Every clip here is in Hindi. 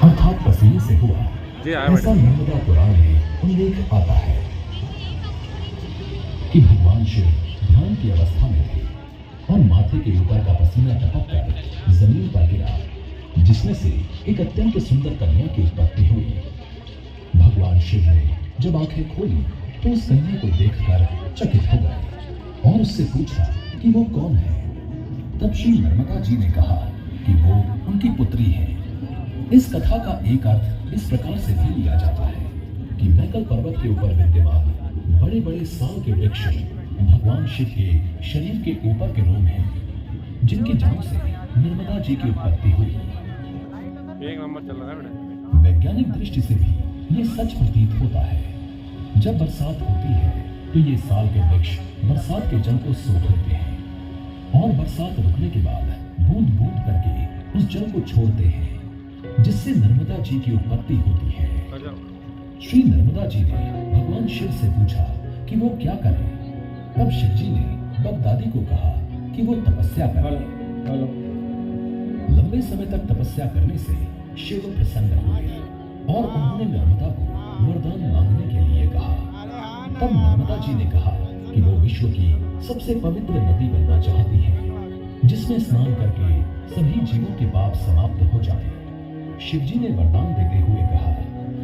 अर्थात पसीने से हुआ, जी आया ऐसा मैडम। नर्मदा पुराण में उल्लेख आता है कि भगवान शिव ध्यान की अवस्था में थे और माथे के ऊपर का पसीना टपक कर जमीन पर गिरा, जिसमें से एक अत्यंत सुंदर कन्या की उत्पत्ति हुई। भगवान शिव ने जब आंखें खोली तो उस कन्या को देखकर चकित हो गए और उससे पूछा कि वो कौन है। तब श्री नर्मदा जी ने कहा कि वो उनकी पुत्री है। इस कथा का एक अर्थ इस प्रकार से भी लिया जाता है कि मैकल पर्वत के ऊपर विद्यमान बड़े बड़े साल के वृक्ष भगवान शिव के शरीर के ऊपर के रोम हैं, जिनकी जड़ों से नर्मदा जी की उत्पत्ति हुई। एक नंबर चल रहा है मैडम। वैज्ञानिक दृष्टि से भी ये सच प्रतीत होता है। जब बरसात होती है तो ये साल के वृक्ष बरसात के जल को सोख लेते हैं और बरसात रुकने के बाद बूंद बूंद करके उस जल को छोड़ते हैं, जिससे नर्मदा जी की उत्पत्ति होती है। श्री नर्मदा जी ने भगवान शिव से पूछा कि वो क्या करें। तब शिव जी ने बगदादी को कहा कि वो तपस्या करें। लंबे समय तक तपस्या करने से शिव प्रसन्न हुए और उन्होंने नर्मदा को वरदान मांगने के लिए कहा। तब नर्मदा जी ने कहा कि वो विश्व की सबसे पवित्र नदी बनना चाहती है, जिसमें स्नान करके सभी जीवों के पाप समाप्त हो जाएं। शिव जी ने वरदान देते हुए कहा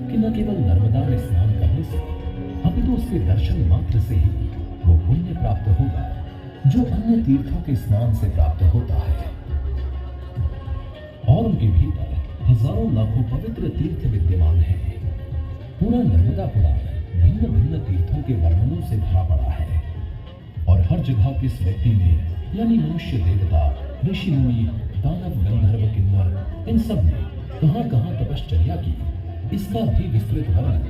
कि न केवल नर्मदा में स्नान करने से अपितु उसके दर्शन मात्र से ही वो पुण्य प्राप्त होगा, जो अन्य तीर्थों के स्नान से प्राप्त होता है। और उनके भीतर हजारों लाखों पवित्र तीर्थ विद्यमान हैं। पूरा नर्मदा पुराण भिन्न भिन्न तीर्थों के वर्णनों से भरा पड़ा है और हर जगह किस व्यक्ति ने, यानी मनुष्य, देवता, ऋषि मुनि, दानव, गंधर्व, किन्नर, इन सब ने कहां कहां तपश्चर्या की, इसका भी विस्तृत वर्णन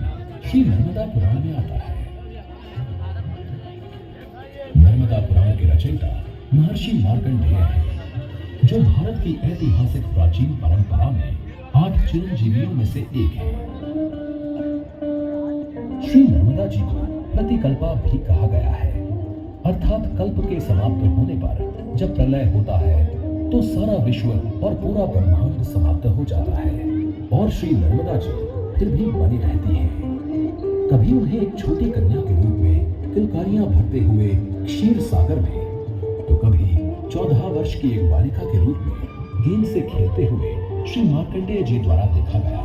श्री नर्मदा पुराण में आता है। नर्मदा पुराण के रचयिता महर्षि मार्कंडेय हैं, जो भारत की ऐतिहासिक प्राचीन परंपरा में 8 चिरंजीवियों में से एक है। श्री नर्मदा जी को प्रतिकल्पा भी कहा गया है, अर्थात कल्प के समाप्त होने पर जब प्रलय होता है तो सारा विश्व और पूरा ब्रह्मांड समाप्त हो जाता है और श्री नर्मदा जी फिर भी बनी रहती हैं। कभी उन्हें एक छोटी कन्या के रूप में किलकारियां भरते हुए क्षीर सागर में, तो कभी 14 वर्ष की एक बालिका के रूप में गेंद से खेलते हुए श्री मार्कंडेय जी द्वारा देखा गया।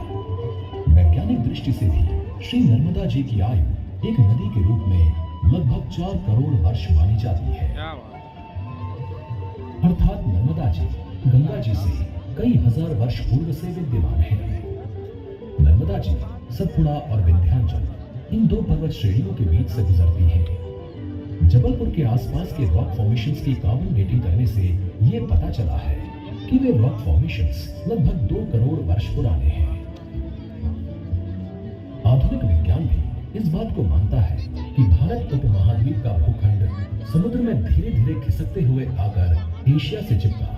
वैज्ञानिक दृष्टि से भी श्री नर्मदा जी की आयु एक नदी के रूप में लगभग 4 करोड़ वर्ष मानी जाती है। अर्थात नर्मदा जी गंगा जी से कई हजार वर्ष पूर्व से विद्यमान है। नर्मदा जी सतपुड़ा और विंध्याचल इन 2 पर्वत श्रेणियों के बीच से गुजरती है। जबलपुर के आसपास के रॉक फॉर्मेशंस की कार्बन डेटिंग करने से ये पता चला है कि वे रॉक फॉर्मेशंस लगभग 2 करोड़ वर्ष पुराने हैं। आधुनिक विज्ञान भी इस बात को मानता है कि भारत उपमहाद्वीप का भूखंड समुद्र में धीरे धीरे खिसकते हुए आकर एशिया से चिपका,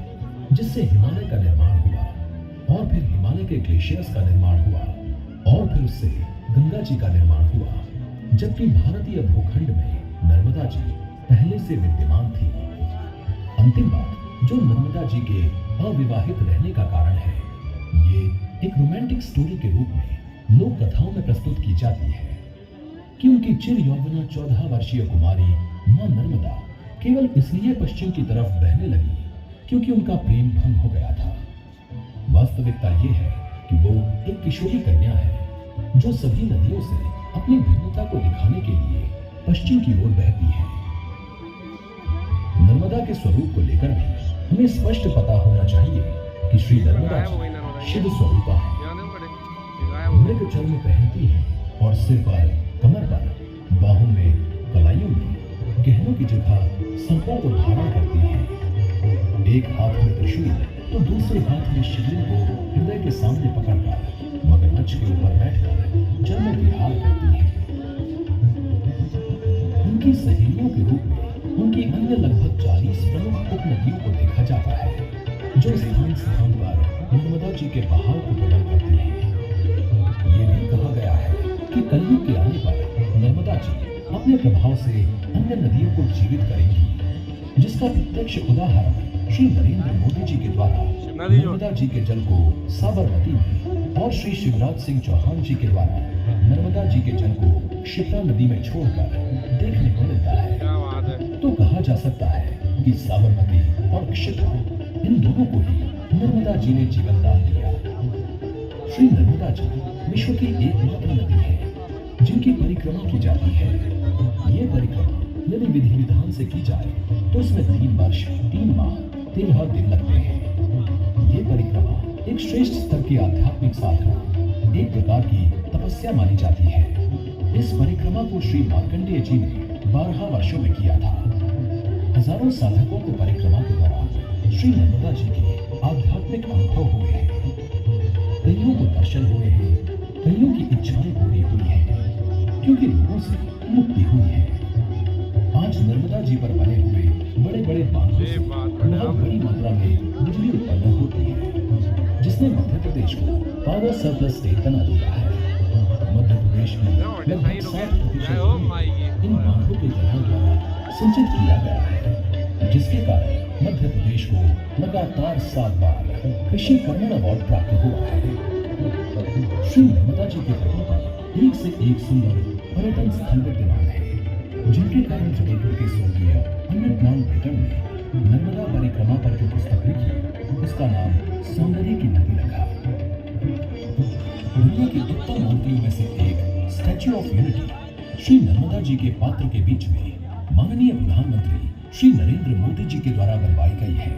जिससे हिमालय का निर्माण हुआ और फिर हिमालय के ग्लेशियर्स का निर्माण हुआ और फिर उससे गंगा जी का निर्माण हुआ, जबकि भारतीय भूखंड में नर्मदा जी पहले से विद्यमान थी। अंतिम बात जो नर्मदा जी के अविवाहित रहने का कारण है, ये एक रोमांटिक स्टोरी के रूप में लोक कथाओं में प्रस्तुत की जाती है कि उनकी चिर यौवना 14 वर्षीय कुमारी मां नर्मदा केवल इसलिए पश्चिम की तरफ बहने लगी क्योंकि उनका प्रेम भंग हो गया था। वास्तविकता ये है कि वो एक किशोरी कन्या है जो सभी नदियों से अपनी भिन्नता को दिखाने के लिए पश्चिम की ओर बहती है। नर्मदा के स्वरूप को लेकर भी हमें स्पष्ट पता होना चाहिए कि श्री नर्मदा जी शिव स्वरूपा है। मृग चर्म पहनती है और सिर पर, कमर पर, बाहों में, कलाइयों में गहनों की जगह सर्पों को धारण करती है। एक हाथ में त्रिशूल तो दूसरे हाथ में शिवलिंग को हृदय के सामने पकड़कर मगरमच्छ के ऊपर बैठकर जल में विहार करती है। उनकी सहेलियों के रूप में उनकी अन्य लगभग 40 प्रमुख उपनदियों को देखा जाता है, जो स्थान स्थान पर नर्मदा जी के बहाव को प्रकट करती है। ये भी कहा गया है कि कलयुग के आने पर नर्मदा जी अपने प्रभाव से अन्य नदियों को जीवित करेंगी, जिसका प्रत्यक्ष उदाहरण श्री नरेंद्र मोदी जी के द्वारा नर्मदा जी के जल को साबरमती में और श्री शिवराज सिंह चौहान जी के द्वारा नर्मदा जी के जल को क्षिप्रा नदी में छोड़कर देखने को मिलता है। क्या बात है। तो कहा जा सकता है कि साबरमती और क्षिप्रा इन दोनों को ही नर्मदा जी ने जीवन दान दिया। श्री नर्मदा जी विश्व की एकमात्र नदी है जिनकी परिक्रमा की जाती है। ये परिक्रमा यदि विधि विधान से की जाए तो इसमें 3 वर्ष 3 माह 13 दिन लगते हैं। ये परिक्रमा एक श्रेष्ठ स्तर की आध्यात्मिक साधना, एक प्रकार की तपस्या मानी जाती है। इस परिक्रमा को श्री मार्कंडेय जी ने 12 वर्षों में किया था। हजारों साधकों को परिक्रमा के दौरान श्री नर्मदा जी के आध्यात्मिक अनुभव हुए हैं। कईयों को दर्शन हुए हैं, कईयों की इच्छाएं पूरी हुई हैं, क्योंकि लोगों से मुक्ति हुई है। आज नर्मदा जी पर बने हुए बड़े बड़े बांधों से बहुत बड़ी मात्रा में बिजली उत्पन्न होती है, जिसने मध्य प्रदेश को पावर सरप्लस स्टेट बना दिया है। मध्य प्रदेश में लगभग 60% इन बांधों के जलाओं द्वारा सिंचित किया गया है, जिसके कारण मध्य प्रदेश को लगातार 7 बार कृषि कर्मण अवार्ड प्राप्त हुआ है। श्री नर्मदा जी के तटों पर एक से एक सुंदर पर्यटन स्थल विद्यमान है, जिनके कारण जबलपुर के स्वर्गीय अमृतलाल ब्रिटन ने नर्मदा परिक्रमा पर जो पुस्तक लिखी उसका नाम सौंदर्य की नदी रखा। दुनिया की उत्तम मूर्तियों में से एक statue of unity Shri Narmada ji के पात्र के बीच में माननीय प्रधानमंत्री श्री नरेंद्र मोदी जी के द्वारा बनवाई गई है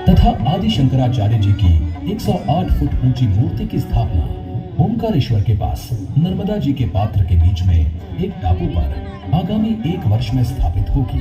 तथा आदि शंकराचार्य जी की 108 फुट ऊंची मूर्ति की स्थापना ओमकारेश्वर के पास नर्मदा जी के पात्र के बीच में एक टापू पर आगामी 1 वर्ष में स्थापित होगी।